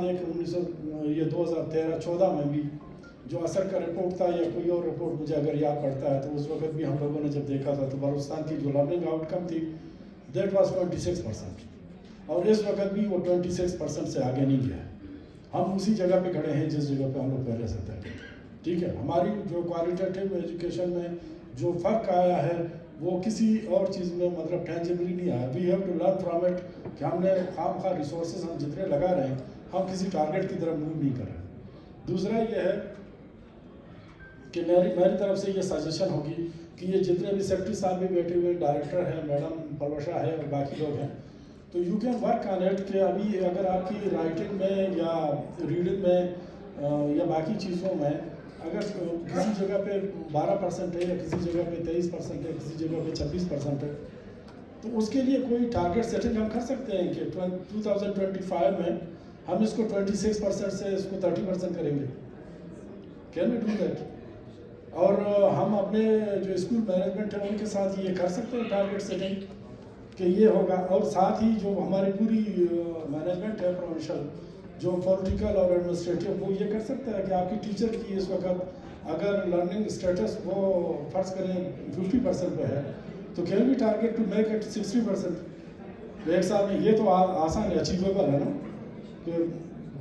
ایک 2013-14 میں بھی جو اثر کا رپورٹ تھا یا کوئی اور رپورٹ مجھے اگر یاد پڑتا ہے تو اس وقت بھی ہم لوگوں نے جب دیکھا تھا تو بلوچستان کی جو لرننگ آؤٹ کم تھی دیٹ واز 26%، اور اس وقت بھی وہ 26% سے آگے نہیں گیا ہے. ہم اسی جگہ پہ کھڑے ہیں جس جگہ پہ ہم لوگ پہلے سے تھے. ٹھیک ہے، ہماری جو کوالٹیٹیو ایجوکیشن میں جو فرق آیا ہے وہ کسی اور چیز میں مطلب ٹینجبلی نہیں آیا. We have to learn from it کہ ہم نے خام خواہ ریسورسز ہم جتنے لگا رہے ہیں ہم کسی ٹارگیٹ کی طرف موو نہیں کر رہے. دوسرا یہ ہے کہ میری طرف سے یہ سجیشن ہوگی کہ یہ جتنے بھی سیکرٹری صاحب بھی بیٹھے ہوئے ڈائریکٹر ہیں، میڈم پروشا ہے اور باقی لوگ ہیں، تو you can work on it کہ ابھی اگر آپ کی رائٹنگ میں یا ریڈنگ میں یا باقی چیزوں میں اگر کسی جگہ پہ 12% ہے یا کسی جگہ پہ 23% ہے، کسی جگہ پہ 26% ہے، تو اس کے لیے کوئی ٹارگیٹ سیٹنگ ہم کر سکتے ہیں کہ 2025 میں ہم اس کو 26% سے اس کو 30% کریں گے. Can we do that? اور ہم اپنے جو اسکول مینجمنٹ ہے ان کے ساتھ یہ کر سکتے ہیں ٹارگیٹ سیٹنگ کہ یہ ہوگا. اور ساتھ ہی جو ہماری پوری مینجمنٹ ہے پروفیشنل جو پولیٹیکل اور ایڈمنسٹریٹو وہ یہ کر سکتا ہے کہ آپ کی ٹیچر کی اس وقت اگر لرننگ اسٹیٹس وہ فرض کریں 50% پہ ہے تو can we target to make it 60% ایک سال میں. یہ تو آسان ہے، اچیویبل ہے نا. کہ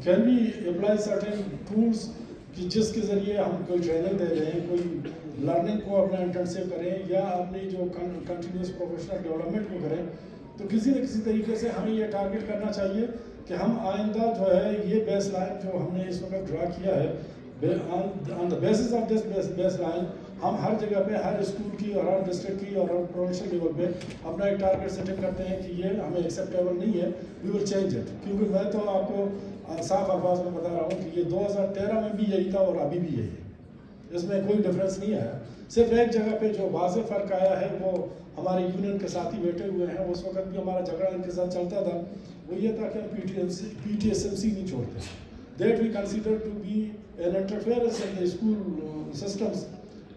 can we apply certain tools کہ جس کے ذریعے ہم کوئی ٹریننگ دے رہے ہیں، کوئی لرننگ کو اپنا انٹرنشپ کریں یا اپنی جو کنٹینیوس پروفیشنل ڈیولپمنٹ کو کریں، تو کسی نہ کسی طریقے سے ہمیں یہ ٹارگیٹ کرنا چاہیے کہ ہم آئندہ جو ہے یہ بیس لائن جو ہم نے اس وقت ڈرا کیا ہے on the basis of this base line ہم ہر جگہ پہ ہر اسکول کی اور ہر ڈسٹرکٹ کی اور ہر پروونشل لیول پہ اپنا ایک ٹارگیٹ سیٹنگ کرتے ہیں کہ یہ ہمیں ایکسیپٹیبل نہیں ہے، وی ول چینج اٹ. کیونکہ میں تو آپ کو صاف الفاظ میں بتا رہا ہوں کہ یہ 2013 میں بھی یہی تھا اور ابھی بھی یہی ہے، اس میں کوئی ڈفرینس نہیں آیا. صرف ایک جگہ پہ جو واضح فرق آیا ہے وہ ہمارے یونین کے ساتھی بیٹھے ہوئے ہیں، اس وقت بھی ہمارا جھگڑا ان کے ساتھ چلتا تھا. وہ یہ تھا کہ ہم P T S M C نہیں چھوڑتے. That we consider to be an interference in the school systems.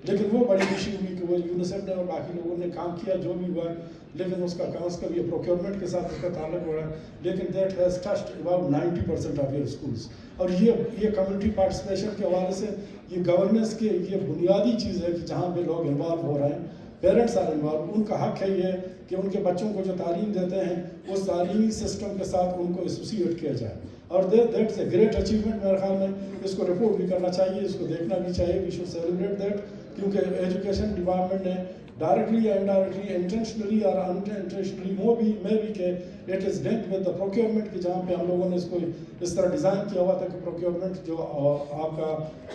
لیکن وہ بڑی خوشی ہوئی کہ وہ یونیسیف نے اور باقی لوگوں نے کام کیا جو بھی ہوا، لیکن اس کا کم از کم یہ پروکیورمنٹ کے ساتھ اس کا تعلق ہو رہا ہے. لیکن that has touched about 90% of your schools. اور یہ کمیونٹی پارٹیسپیشن کے حوالے سے یہ گورننس کے یہ بنیادی چیز ہے کہ جہاں پہ لوگ انوالو ہو رہے ہیں، پیرنٹس آر انوالو. ان کا حق ہے یہ کہ ان کے بچوں کو جو تعلیم دیتے ہیں اس تعلیمی سسٹم کے ساتھ ان کو ایسوسیٹ کیا جائے. اور that is a great achievement. میرے خیال میں اس کو رپورٹ بھی کرنا چاہیے، اس کو دیکھنا بھی چاہیے. We should celebrate that. کیونکہ ایجوکیشن ڈپارٹمنٹ نے ڈائریکٹلی یا انڈائریکٹلی انٹینشنلی اور انٹینشنلی میں بھی کہ it is linked with the procurement کہ جہاں پہ ہم لوگوں نے اس کو اس طرح ڈیزائن کیا ہوا تھا کہ پروکیورمنٹ جو آپ کا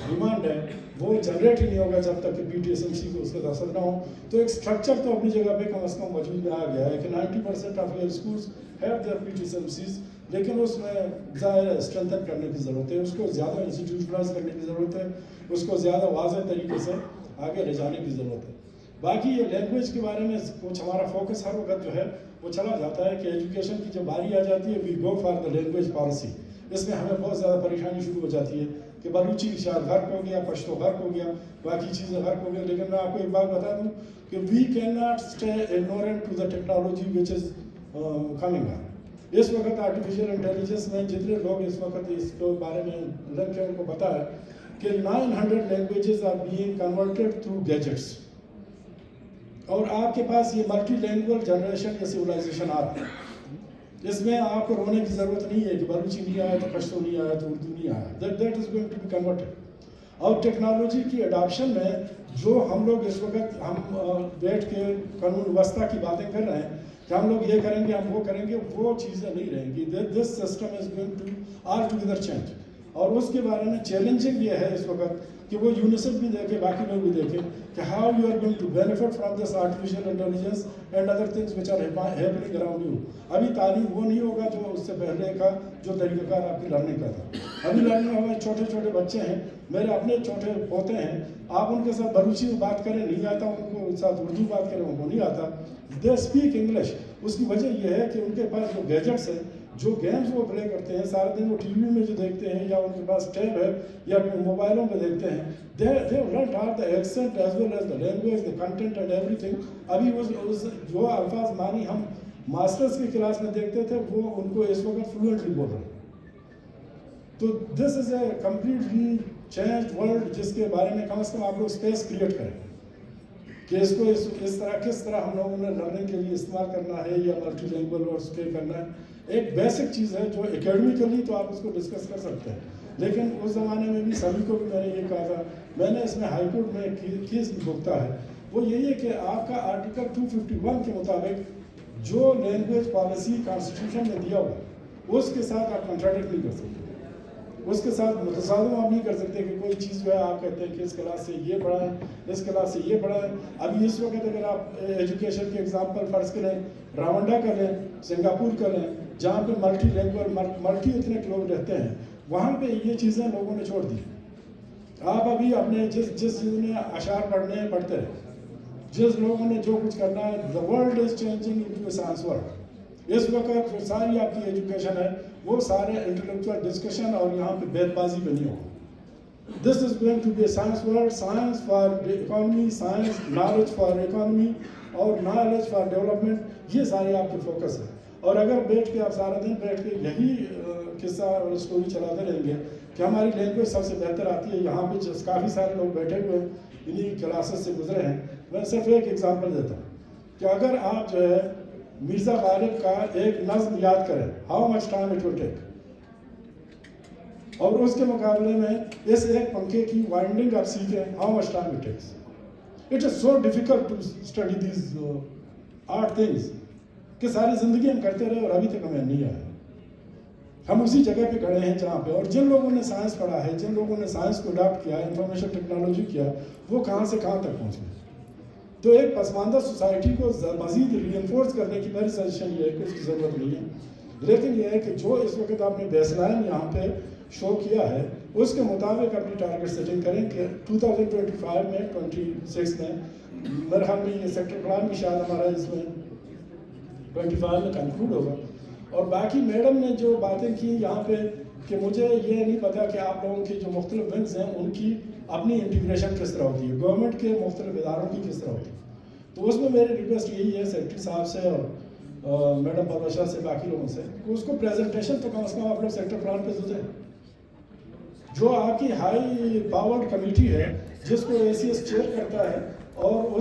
ڈیمانڈ ہے وہ جنریٹ ہی نہیں ہوگا جب تک کہ P T S M C کو اس کا اثر نہ ہو. تو ایک اسٹرکچر تو اپنی جگہ پہ کم از کم وجود میں آ گیا ہے کہ 90% of your schools have their P T S M Cs. لیکن اس میں ظاہر اسٹرینتھن کرنے کی ضرورت ہے، اس کو زیادہ انسٹیٹیوشنلائز کرنے کی ضرورت ہے، اس کو زیادہ واضح طریقے سے آگے لے جانے کی ضرورت ہے. باقی یہ لینگویج کے بارے میں کچھ ہمارا فوکس ہر وقت جو ہے وہ چلا جاتا ہے کہ ایجوکیشن کی جب باری آ جاتی ہے we go for the language policy. اس میں ہمیں بہت زیادہ پریشانی شروع ہو جاتی ہے کہ بلوچی شاید غرق ہو گیا، پشتو غرق ہو گیا، باقی چیزیں غرق ہو گیا. لیکن میں آپ کو ایک بات بتا دوں کہ we cannot stay ignorant to the technology which is coming up. اس وقت آرٹیفیشیل انٹیلیجنس میں جتنے لوگ اس وقت اس کے بارے میں لرن کر ان کو پتا ہے کہ 900 languages are being converted through gadgets. اور آپ کے پاس یہ ملٹی لینگویج جنریشن یا سویلائزیشن آ رہا ہے. اس میں آپ کو رونے کی ضرورت نہیں ہے کہ بلوچی نہیں آیا تو پشتو نہیں آیا تو اردو نہیں آیا. That is going to be converted. اور ٹیکنالوجی کی اڈاپشن میں جو ہم لوگ اس وقت ہم بیٹھ کے قانون وسطیٰ کی باتیں کر رہے ہیں کہ ہم لوگ یہ کریں گے ہم وہ کریں گے، وہ چیزیں نہیں رہیں گی. This system is going to all together change. اور اس کے بارے میں چیلنجنگ یہ ہے اس وقت کہ وہ یونیسیف بھی دیکھے، باقی لوگ بھی دیکھیں کہ how you are going to benefit from this artificial intelligence and other things which are happening around you. ابھی تعلیم وہ نہیں ہوگا جو اس سے پہلے کا جو طریقہ کار آپ کی لرننگ کا تھا. ابھی لرننگ ہمارے چھوٹے چھوٹے بچے ہیں، میرے اپنے چھوٹے پوتے ہیں، آپ ان کے ساتھ بلوچی میں بات کریں نہیں آتا، ان کو ساتھ اردو بات کریں ان کو نہیں آتا. They speak English. اس کی وجہ یہ ہے کہ ان کے پاس جو گیجٹس ہیں، جو گیمز وہ پلے کرتے ہیں سارے دن، وہ ٹی وی میں جو دیکھتے ہیں یا ان کے پاس ٹیب ہے یا موبائلوں پہ دیکھتے ہیں، they have learned how the accent as well as the language, the content and everything. ابھی جو الفاظ مانی ہم ماسٹرز کی کلاس میں دیکھتے تھے وہ ان کو اس وقت فلوئنٹلی بول رہے ہیں. تو دس از اے کمپلیٹلی چینج ورلڈ جس کے بارے میں کم از کم آپ لوگ اسپیس کریٹ کریں کہ اس کو اس طرح کس طرح ہم لوگوں نے لرننگ کے لیے استعمال کرنا ہے یا ملٹی لینگویج اور اس پہ کرنا ہے. ایک بیسک چیز ہے جو اکیڈمیکلی تو آپ اس کو ڈسکس کر سکتے ہیں, لیکن اس زمانے میں بھی سبھی کو بھی میں نے یہ کہا تھا, میں نے اس میں ہائی کورٹ میں کیس بھی بھگتا ہے, وہ یہی ہے کہ آپ کا آرٹیکل 251 کے مطابق جو لینگویج پالیسی کانسٹیٹیوشن میں دیا ہوا اس کے ساتھ آپ کنٹراڈکٹ نہیں کر سکتے, اس کے ساتھ متصادم آپ نہیں کر سکتے کہ کوئی چیز جو ہے آپ کہتے ہیں کہ اس کلاس سے یہ پڑھا ہے, اس کلاس سے یہ پڑھا ہے. ابھی اس وقت اگر آپ ایجوکیشن کے ایگزامپل فرض کریں, راونڈا کر لیں, سنگاپور کر لیں, جہاں پہ ملٹی لینگویج ملٹی اتنے لوگ رہتے ہیں, وہاں پہ یہ چیزیں لوگوں نے چھوڑ دی. آپ ابھی اپنے جس چیز میں اشعار پڑھنے ہیں پڑھتے رہیں, جس لوگوں نے جو کچھ کرنا ہے, the world is changing into a science world. اس وقت جو ساری آپ کی ایجوکیشن ہے وہ سارے انٹلیکچوئل ڈسکشن اور یہاں پہ بیت بازی پہ نہیں ہوگا. This is going to be a science world, science for economy, science knowledge for economy اور نالج فار ڈیولپمنٹ, یہ سارے آپ کے فوکس ہے. اور اگر بیٹھ کے آپ سارا دن بیٹھ کے یہی قصہ اور اسٹوری چلاتے رہیں گے کہ ہماری لینگویج سب سے بہتر آتی ہے, یہاں پہ کافی سارے لوگ بیٹھے ہوئے انہیں کلاسز سے گزرے ہیں. میں صرف ایک ایگزامپل دیتا ہوں کہ اگر آپ جو ہے مرزا غالب کا ایک نظم یاد کریں, how much time it will take, اور اس کے مقابلے میں اس ایک پنکھے کی وائنڈنگ آپ سیکھیں, how much time it takes. It is so difficult to study these art things کہ ساری زندگی ہم کرتے رہے اور ابھی تک ہمیں نہیں آیا. ہم اسی جگہ پہ کھڑے ہیں جہاں پہ, اور جن لوگوں نے سائنس پڑھا ہے, جن لوگوں نے سائنس کو اڈاپٹ کیا, انفارمیشن ٹیکنالوجی کیا, وہ کہاں سے کہاں تک پہنچ گئے. تو ایک پسماندہ سوسائٹی کو مزید ری انفورس کرنے کی میری سجیشن یہ ہے کہ اس کی ضرورت نہیں ہے, لیکن یہ ہے کہ جو اس وقت آپ نے بیس لائن یہاں پہ شو کیا ہے اس کے مطابق اپنی ٹارگیٹ سیٹنگ کریں کہ 2025 میں 26 میں میرے خیال میں یہ سیکٹر پلان بھی شاید ہمارا اس میں 25 میں کنکلوڈ ہوگا. اور باقی میڈم نے جو باتیں کی یہاں پہ کہ مجھے یہ نہیں پتا کہ آپ لوگوں کی جو مختلف ونگز ہیں ان کی اپنی انٹیگریشن کس طرح ہوتی ہے, گورنمنٹ کے مختلف اداروں کی کس طرح ہوتی ہے. تو اس میں میری ریکویسٹ یہی ہے سیکرٹری صاحب سے اور میڈم پروشا سے, باقی لوگوں سے, کہ اس کو پریزنٹیشن تو کم از کم آپ لوگ سیکٹر پلان پہ دیں. جو آپ کی ہائی پاورڈ کمیٹی ہے جس کو ACS چیئر کرتا ہے, اور اس